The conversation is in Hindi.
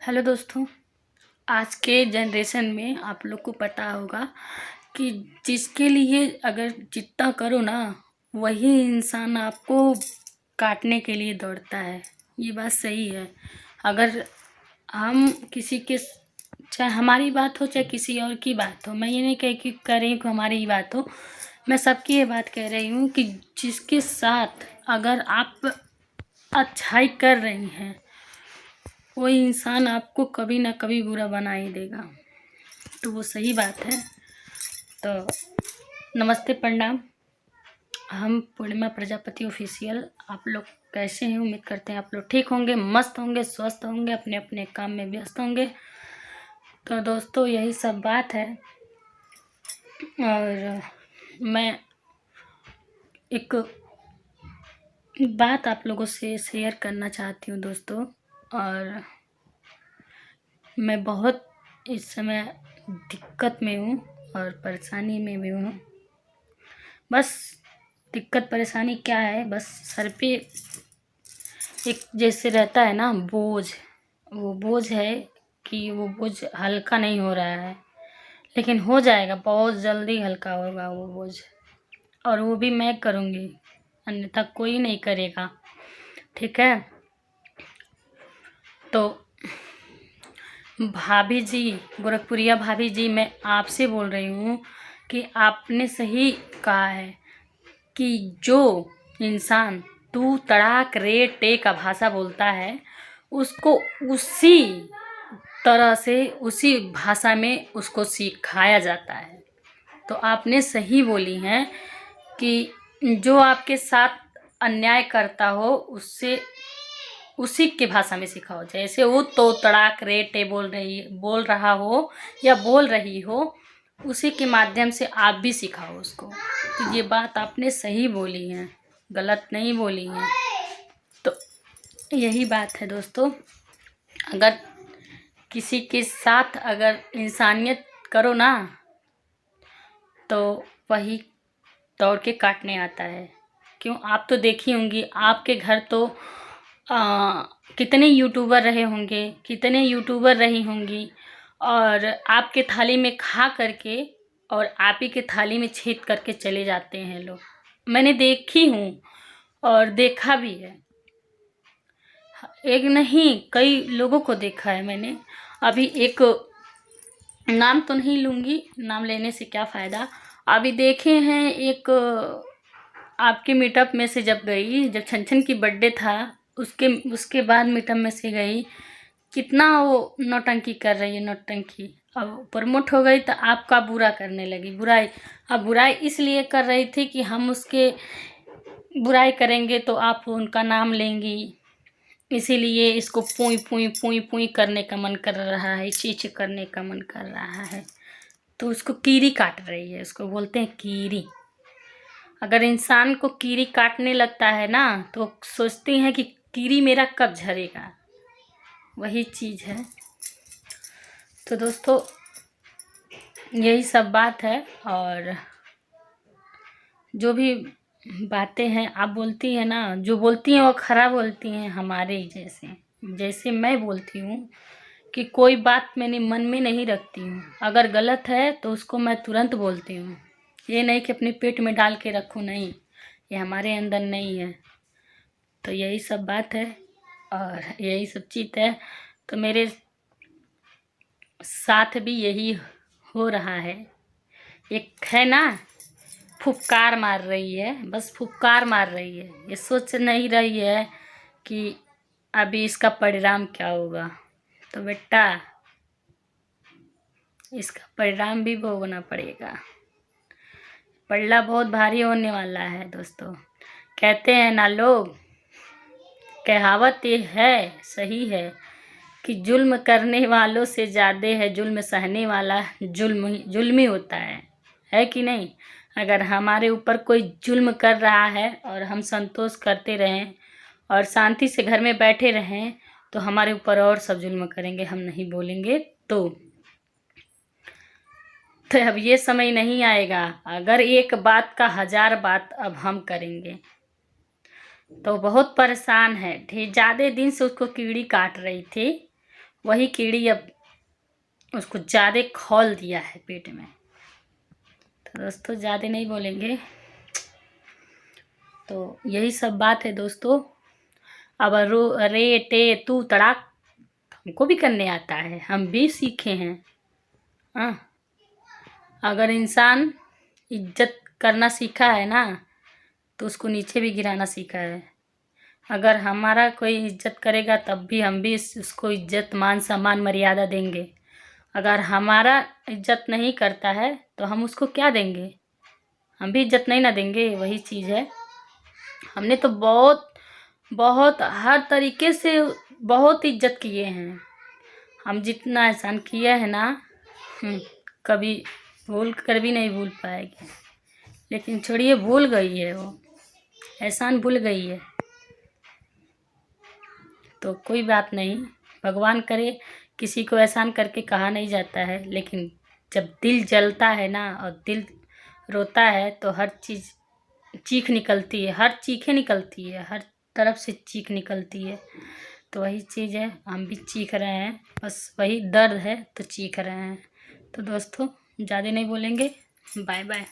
हेलो दोस्तों। आज के जनरेशन में आप लोग को पता होगा कि जिसके लिए अगर जितना करो ना वही इंसान आपको काटने के लिए दौड़ता है। ये बात सही है। अगर हम किसी के चाहे हमारी बात हो चाहे किसी और की बात हो, मैं ये नहीं कह रही हूँ कि हमारी ही बात हो, मैं सबकी ये बात कह रही हूँ कि जिसके साथ अगर आप अच्छाई कर रही हैं कोई इंसान आपको कभी ना कभी बुरा बना ही देगा। तो वो सही बात है। तो नमस्ते, प्रणाम। हम पूर्णिमा प्रजापति ऑफिशियल। आप लोग कैसे हैं? उम्मीद करते हैं आप लोग ठीक होंगे, मस्त होंगे, स्वस्थ होंगे, अपने अपने काम में व्यस्त होंगे। तो दोस्तों यही सब बात है। और मैं एक बात आप लोगों से शेयर करना चाहती हूँ दोस्तों। और मैं बहुत इस समय दिक्कत में हूँ और परेशानी में भी हूँ। बस दिक्कत परेशानी क्या है, बस सर पे एक जैसे रहता है ना बोझ, वो बोझ है कि वो बोझ हल्का नहीं हो रहा है, लेकिन हो जाएगा, बहुत जल्दी हल्का होगा वो बोझ। और वो भी मैं करूँगी, अन्यथा कोई नहीं करेगा। ठीक है? तो भाभी जी, गोरखपुरिया भाभी जी, मैं आपसे बोल रही हूँ कि आपने सही कहा है कि जो इंसान तू तड़ाक रे टे का भाषा बोलता है उसको उसी तरह से उसी भाषा में उसको सिखाया जाता है। तो आपने सही बोली हैं कि जो आपके साथ अन्याय करता हो उससे उसी के भाषा में सिखाओ। जैसे वो तो तड़ाक रे टे बोल रहा हो या बोल रही हो, उसी के माध्यम से आप भी सिखाओ उसको। तो ये बात आपने सही बोली है, गलत नहीं बोली है। तो यही बात है दोस्तों। अगर किसी के साथ अगर इंसानियत करो ना तो वही दौड़ के काटने आता है। क्यों? आप तो देखी होंगी, आपके घर तो कितने यूट्यूबर रहे होंगे, कितने यूट्यूबर रही होंगी, और आपके थाली में खा करके और आप ही के थाली में छेद करके चले जाते हैं लोग। मैंने देखी हूँ और देखा भी है, एक नहीं कई लोगों को देखा है मैंने। अभी एक नाम तो नहीं लूँगी, नाम लेने से क्या फ़ायदा। अभी देखे हैं एक आपके मीटअप में से जब गई, जब छन की बर्थडे था, उसके बाद मीटअप में से गई, कितना वो नौटंकी कर रही है, नौटंकी। अब प्रमोट हो गई तो आपका बुरा करने लगी, बुराई। अब बुराई इसलिए कर रही थी कि हम उसके बुराई करेंगे तो आप उनका नाम लेंगी, इसीलिए इसको पुई पुई पुई पुई करने का मन कर रहा है, चीच करने का मन कर रहा है। तो उसको कीरी काट रही है, उसको बोलते हैं कीरी। अगर इंसान को कीरी काटने लगता है ना तो सोचती हैं कि कीरी मेरा कब झरेगा, वही चीज़ है। तो दोस्तों यही सब बात है। और जो भी बातें हैं आप बोलती हैं ना, जो बोलती हैं वो खराब बोलती हैं हमारे ही जैसे मैं बोलती हूँ कि कोई बात मैंने मन में नहीं रखती हूँ। अगर गलत है तो उसको मैं तुरंत बोलती हूँ, ये नहीं कि अपने पेट में डाल के रखूँ, नहीं, ये हमारे अंदर नहीं है। तो यही सब बात है और यही सब चीज़ है। तो मेरे साथ भी यही हो रहा है। एक है ना, फुफकार मार रही है, बस फुफकार मार रही है, ये सोच नहीं रही है कि अभी इसका परिणाम क्या होगा। तो बेटा इसका परिणाम भी भोगना पड़ेगा। पल्ला बहुत भारी होने वाला है दोस्तों। कहते हैं ना लोग, कहावत ये है, सही है कि जुल्म करने वालों से ज़्यादा है जुल्म सहने वाला जुल्मी होता है कि नहीं। अगर हमारे ऊपर कोई जुल्म कर रहा है और हम संतोष करते रहें और शांति से घर में बैठे रहें तो हमारे ऊपर और सब जुल्म करेंगे, हम नहीं बोलेंगे। तो अब ये समय नहीं आएगा, अगर एक बात का 1000 बात अब हम करेंगे तो बहुत परेशान है। ढेर ज़्यादा दिन से उसको कीड़ी काट रही थी, वही कीड़ी अब उसको ज़्यादा खौल दिया है पेट में। तो दोस्तों ज़्यादा नहीं बोलेंगे, तो यही सब बात है दोस्तों। अब रे टे तू तड़ाक हमको भी करने आता है, हम भी सीखे हैं। हाँ, अगर इंसान इज्जत करना सीखा है ना तो उसको नीचे भी गिराना सीखा है। अगर हमारा कोई इज्जत करेगा तब भी हम भी उसको इज्जत मान सम्मान मर्यादा देंगे। अगर हमारा इज्जत नहीं करता है तो हम उसको क्या देंगे, हम भी इज्जत नहीं ना देंगे। वही चीज़ है, हमने तो बहुत बहुत हर तरीके से बहुत इज्जत किए हैं। हम जितना एहसान किया है ना कभी भूल कर भी नहीं भूल पाएंगे। लेकिन छोड़िए, भूल गई है वो, एहसान भूल गई है तो कोई बात नहीं। भगवान करे, किसी को एहसान करके कहा नहीं जाता है, लेकिन जब दिल जलता है ना और दिल रोता है तो हर चीज़ चीख निकलती है, हर चीखें निकलती है, हर तरफ से चीख निकलती है। तो वही चीज़ है, हम भी चीख रहे हैं, बस वही दर्द है तो चीख रहे हैं। तो दोस्तों ज़्यादा नहीं बोलेंगे, बाय बाय।